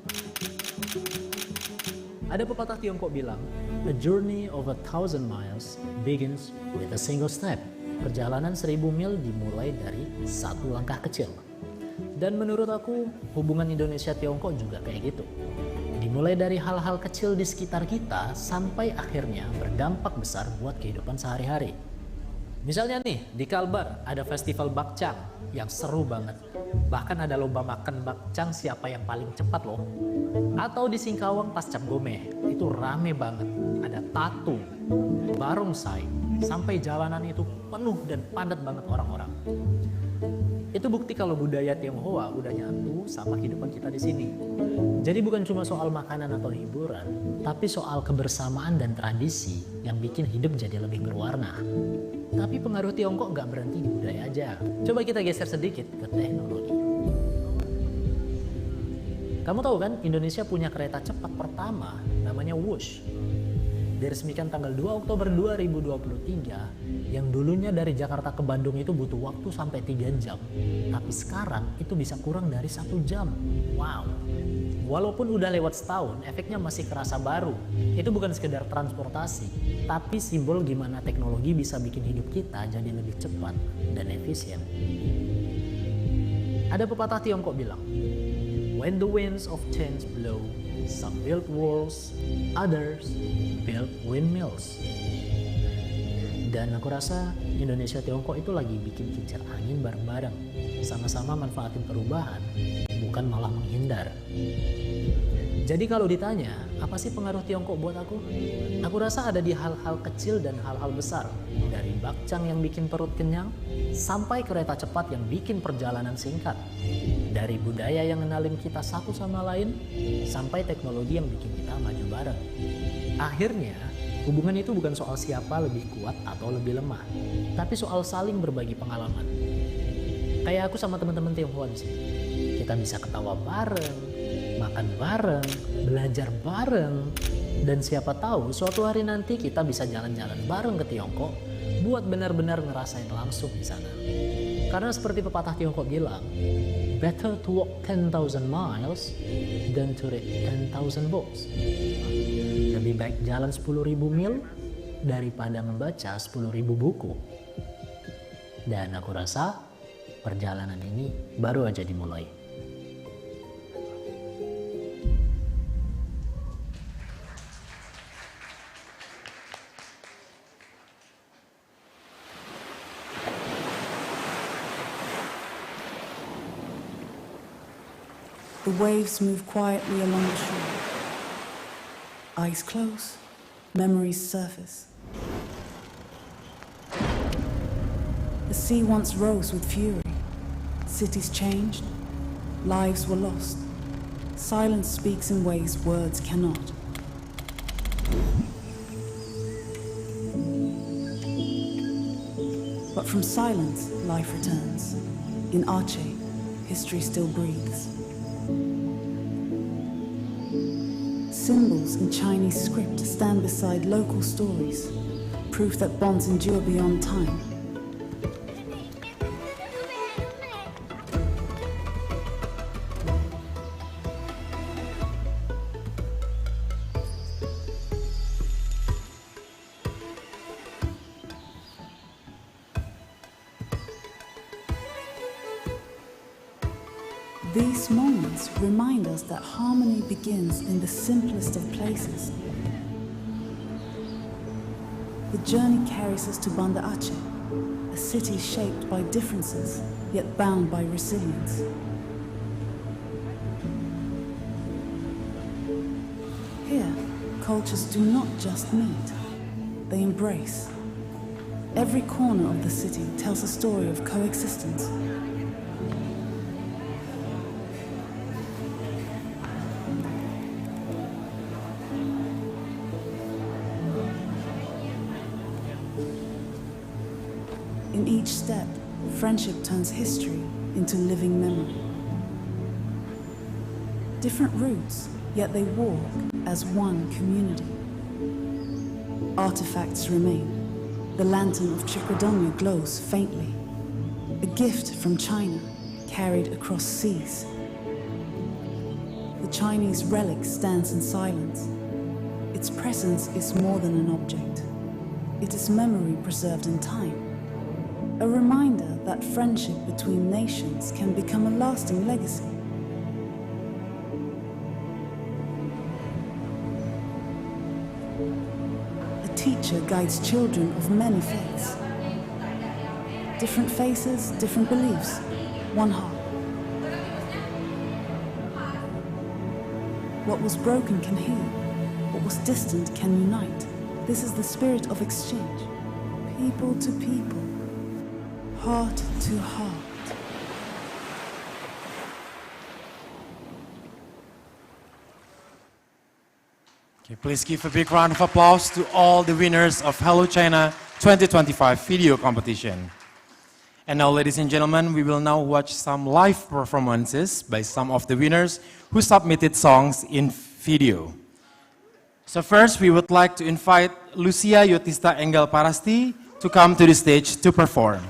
Ada pepatah Tiongkok bilang, "A journey of 1,000 miles begins with a single step." Perjalanan 1000 mil dimulai dari satu langkah kecil. Dan menurut aku, hubungan Indonesia-Tiongkok juga kayak gitu. Dimulai dari hal-hal kecil di sekitar kita sampai akhirnya berdampak besar buat kehidupan sehari-hari. Misalnya nih, di Kalbar ada festival bakcang yang seru banget. Bahkan ada lomba makan bakcang siapa yang paling cepat loh. Atau di Singkawang pas Cap Gomeh, itu rame banget. Ada tatung, barongsai, sampai jalanan itu penuh dan padat banget orang-orang. Itu bukti kalau budaya Tionghoa udah nyatu sama kehidupan kita di sini. Jadi bukan cuma soal makanan atau hiburan, tapi soal kebersamaan dan tradisi yang bikin hidup jadi lebih berwarna. Tapi pengaruh Tiongkok nggak berhenti di budaya aja. Coba kita geser sedikit ke teknologi. Kamu tahu kan Indonesia punya kereta cepat pertama namanya Wush. Diresmikan tanggal 2 Oktober 2023, yang dulunya dari Jakarta ke Bandung itu butuh waktu sampai 3 jam. Tapi sekarang itu bisa kurang dari 1 jam. Wow. Walaupun udah lewat setahun, efeknya masih kerasa baru. Itu bukan sekedar transportasi, tapi simbol gimana teknologi bisa bikin hidup kita jadi lebih cepat dan efisien. Ada pepatah Tiongkok bilang, "When the winds of change blow, some build walls, others build windmills." Dan aku rasa Indonesia Tiongkok itu lagi bikin kincir angin bareng-bareng. Sama-sama manfaatin perubahan, bukan malah menghindar. Jadi kalau ditanya, apa sih pengaruh Tiongkok buat aku? Aku rasa ada di hal-hal kecil dan hal-hal besar. Dari bakcang yang bikin perut kenyang, sampai kereta cepat yang bikin perjalanan singkat. Dari budaya yang ngenalin kita satu sama lain, sampai teknologi yang bikin kita maju bareng. Akhirnya, hubungan itu bukan soal siapa lebih kuat atau lebih lemah, tapi soal saling berbagi pengalaman. Kayak aku sama teman-teman Tionghoa di sini. Kita bisa ketawa bareng, makan bareng, belajar bareng, dan siapa tahu suatu hari nanti kita bisa jalan-jalan bareng ke Tiongkok buat benar-benar ngerasain langsung di sana. Karena seperti pepatah Tiongkok bilang, "Better to walk 10,000 miles than to read 10,000 books." Lebih baik jalan 10.000 mil daripada membaca 10.000 buku. Dan aku rasa perjalanan ini baru aja dimulai. The waves move quietly along the shore. Eyes close, memories surface. The sea once rose with fury. Cities changed, lives were lost. Silence speaks in ways words cannot. But from silence, life returns. In Aceh, history still breathes. Symbols in Chinese script stand beside local stories, proof that bonds endure beyond time. These moments remind us that harmony begins in the simplest of places. The journey carries us to Banda Aceh, a city shaped by differences, yet bound by resilience. Here, cultures do not just meet, they embrace. Every corner of the city tells a story of coexistence. In each step, friendship turns history into living memory. Different routes, yet they walk as one community. Artifacts remain. The lantern of Chikradongya glows faintly, a gift from China carried across seas. The Chinese relic stands in silence. Its presence is more than an object. It is memory preserved in time. A reminder that friendship between nations can become a lasting legacy. A teacher guides children of many faiths. Different faces, different beliefs, one heart. What was broken can heal. What was distant can unite. This is the spirit of exchange. People to people. Heart to heart. Okay, please give a big round of applause to all the winners of Hello China 2025 video competition. And now, ladies and gentlemen, we will now watch some live performances by some of the winners who submitted songs in video. So first, we would like to invite Lucia Yotista Engel Parasti to come to the stage to perform.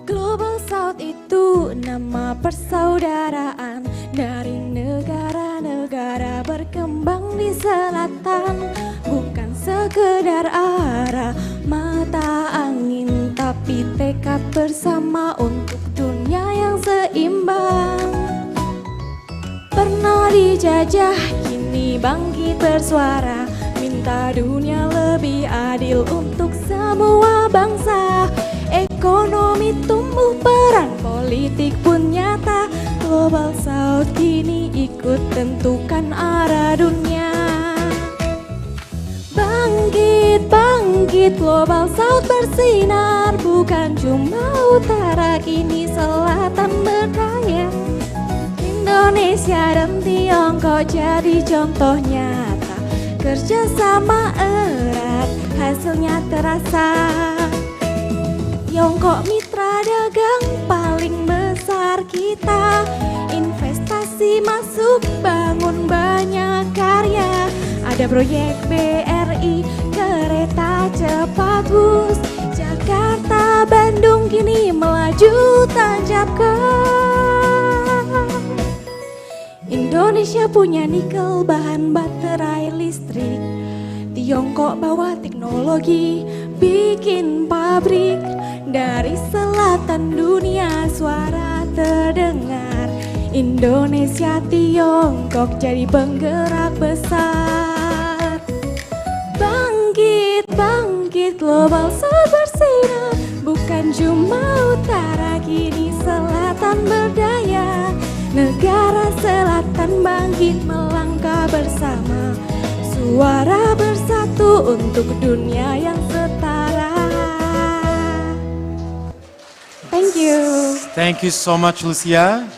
Global South itu nama persaudaraan dari negara-negara berkembang di selatan. Bukan sekedar arah mata angin, tapi tekad bersama untuk dunia yang seimbang. Pernah dijajah, kini bangkit bersuara, minta dunia lebih adil untuk semua bangsa. Ekonomi tumbuh, peran politik pun nyata. Global South kini ikut tentukan arah dunia. Bangkit, bangkit, Global South bersinar. Bukan cuma utara, kini selatan berdaya. Indonesia dan Tiongkok jadi contoh nyata. Kerjasama erat, hasilnya terasa. Tiongkok mitra dagang paling besar kita. Investasi masuk, bangun banyak karya. Ada proyek BRI, kereta cepat bus. Jakarta, Bandung kini melaju tancap gas. Indonesia punya nikel, bahan baterai listrik. Tiongkok bawa teknologi, bikin pabrik. Dari selatan dunia suara terdengar. Indonesia, Tiongkok jadi penggerak besar. Bangkit, bangkit, Global South bersinar. Bukan cuma utara, kini selatan berdaya. Negara selatan bangkit melangkah bersama. Suara bersatu untuk dunia yang setara. Thank you. Thank you so much, Lucia.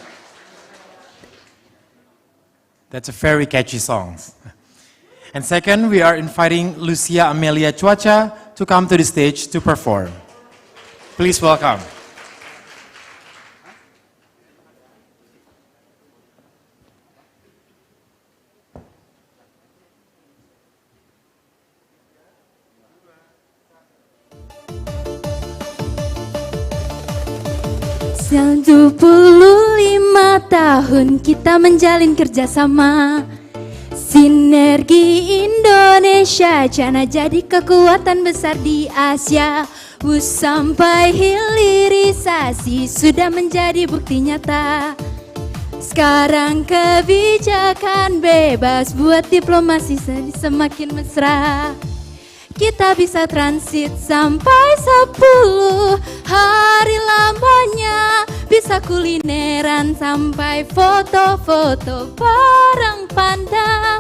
That's a very catchy song. And second, we are inviting Lucia Amelia Cuaca to come to the stage to perform. Please welcome. Yang 25 tahun kita menjalin kerjasama, sinergi Indonesia China jadi kekuatan besar di Asia. Sampai hilirisasi sudah menjadi bukti nyata. Sekarang kebijakan bebas buat diplomasi semakin mesra. Kita bisa transit sampai 10 hari lamanya. Bisa kulineran sampai foto-foto bareng panda.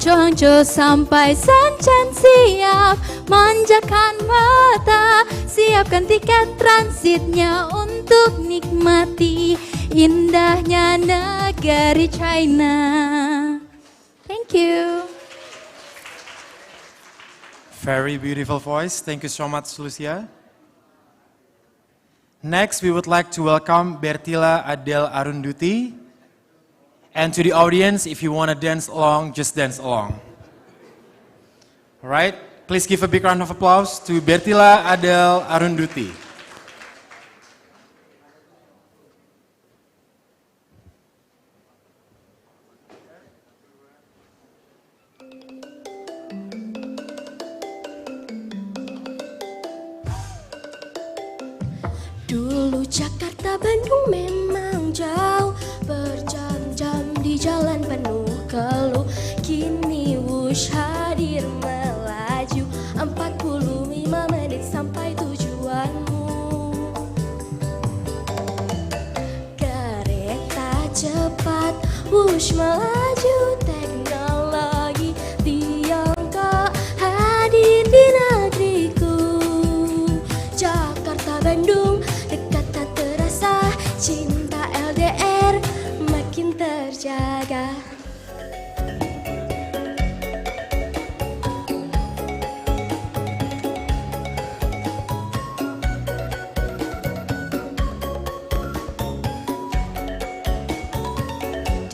Hangzhou sampai Shenzhen siap manjakan mata. Siapkan tiket transitnya untuk nikmati indahnya negeri China. Thank you. Very beautiful voice. Thank you so much, Lucia. Next, we would like to welcome Bertila Adele Arunduti. And to the audience, if you want to dance along, just dance along. All right, please give a big round of applause to Bertila Adele Arunduti. Dulu Jakarta Bandung memang jauh, berjam-jam di jalan penuh keluh. Kini Wush hadir melaju, 45 menit sampai tujuanmu. Kereta cepat Wush melaju, teknologi Tiongkok hadir di negeriku. Jakarta Bandung dekat tak terasa, cinta LDR makin terjaga.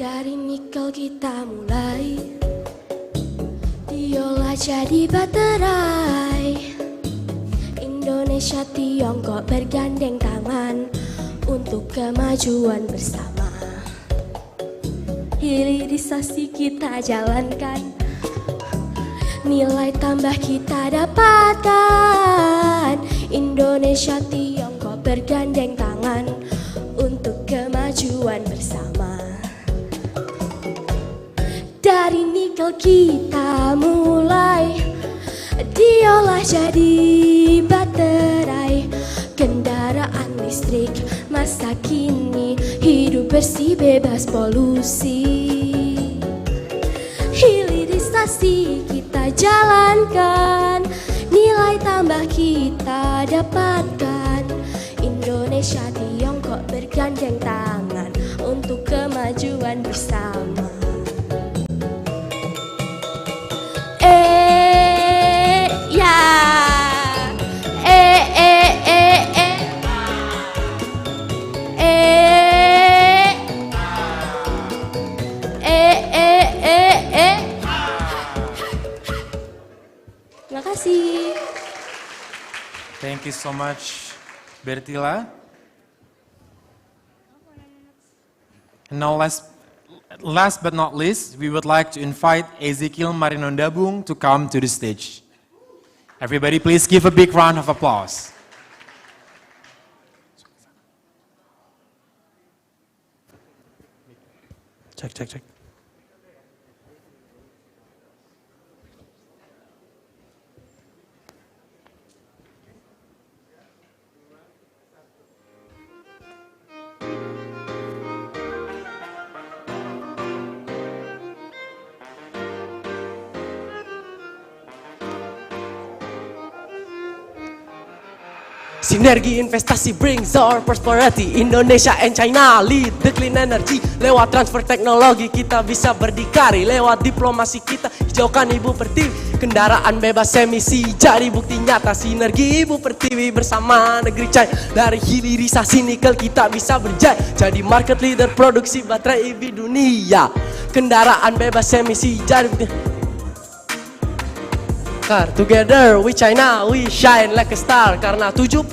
Dari nikel kita mulai, diolah jadi baterai. Indonesia Tiongkok bergandeng tangan untuk kemajuan bersama. Hilirisasi kita jalankan, nilai tambah kita dapatkan. Indonesia Tiongkok bergandeng tangan untuk kemajuan bersama. Dari nikel kita mulai, diolah jadi baterai. Kendaraan listrik masa kini, hidup bersih bebas polusi. Hilirisasi kita jalankan, nilai tambah kita dapatkan. Indonesia Tiongkok bergandeng tangan untuk kemajuan bersama. Terima kasih. Thank you so much, Bertila. And now last but not least, we would like to invite Ezekiel Marinondabung to come to the stage. Everybody please give a big round of applause. Check. Sinergi investasi brings our prosperity. Indonesia and China lead the clean energy. Lewat transfer teknologi kita bisa berdikari. Lewat diplomasi kita hijaukan ibu pertiwi. Kendaraan bebas emisi jadi bukti nyata. Sinergi ibu pertiwi bersama negeri China. Dari hilirisasi nikel kita bisa berjaya jadi market leader produksi baterai EV dunia. Kendaraan bebas emisi jadi bukti. Together with China we shine like a star. Karena 75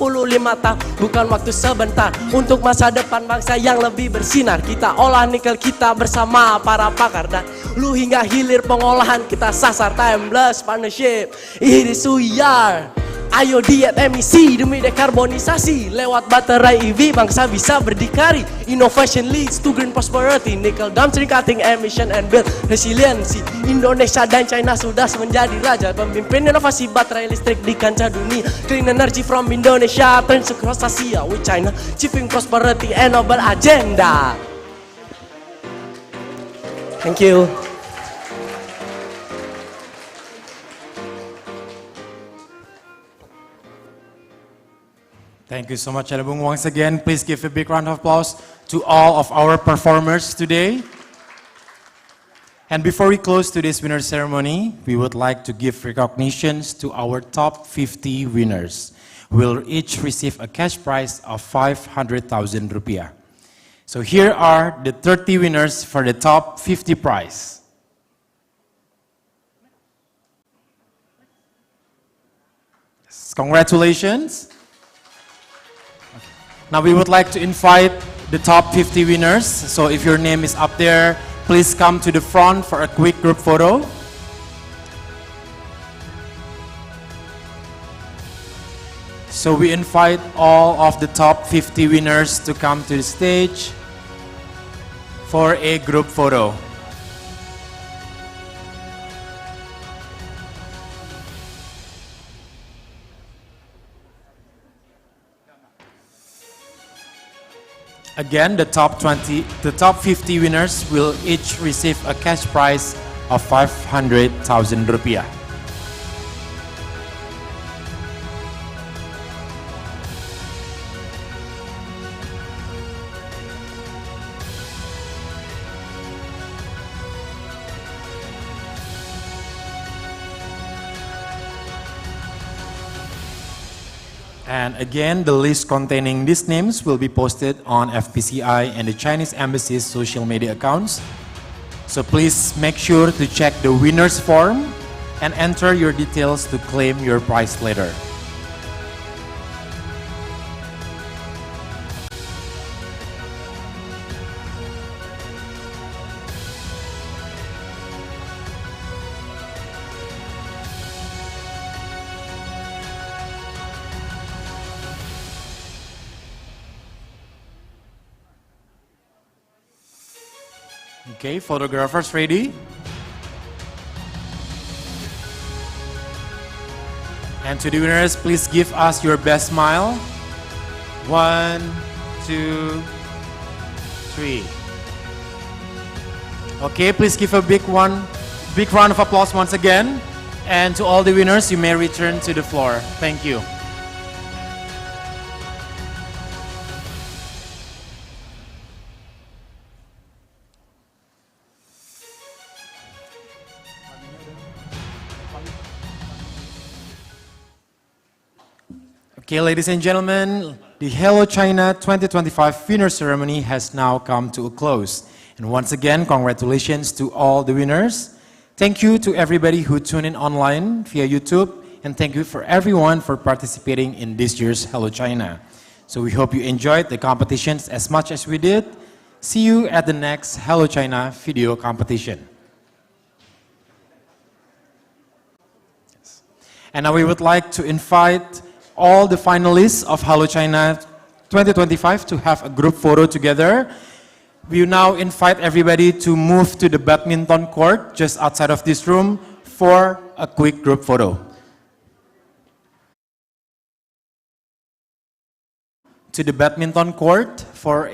tahun bukan waktu sebentar. Untuk masa depan bangsa yang lebih bersinar. Kita olah nikel kita bersama para pakar. Dan lu hingga hilir pengolahan kita sasar. Timeless partnership, it is who we are. Ayo diet emisi demi dekarbonisasi. Lewat baterai EV bangsa bisa berdikari. Innovation leads to green prosperity. Nickel downstream cutting emission and build resiliency. Indonesia dan China sudah menjadi raja pemimpin inovasi baterai listrik di kancah dunia. Clean energy from Indonesia turns across Asia. With China achieving prosperity and noble agenda. Thank you. Thank you so much, Adabung. Once again, please give a big round of applause to all of our performers today. And before we close today's winner ceremony, we would like to give recognitions to our top 50 winners. We'll each receive a cash prize of 500,000 rupiah. So here are the 30 winners for the top 50 prize. Congratulations. Now we would like to invite the top 50 winners. So if your name is up there, please come to the front for a quick group photo. So we invite all of the top 50 winners to come to the stage for a group photo. Again, the top 50 winners will each receive a cash prize of 500,000 rupiah. And again, the list containing these names will be posted on FPCI and the Chinese Embassy's social media accounts. So please make sure to check the winner's form and enter your details to claim your prize later. Okay, photographers ready? And to the winners, please give us your best smile. 1, 2, 3. Okay, please give a big round of applause once again. And to all the winners, you may return to the floor. Thank you. Okay, ladies and gentlemen, the Hello China 2025 winner ceremony has now come to a close. And once again, congratulations to all the winners. Thank you to everybody who tuned in online via YouTube, and thank you for everyone for participating in this year's Hello China. So we hope you enjoyed the competitions as much as we did. See you at the next Hello China video competition. And now we would like to invite all the finalists of Hello China 2025 to have a group photo together. We now invite everybody to move to the badminton court just outside of this room for a quick group photo. To the badminton court for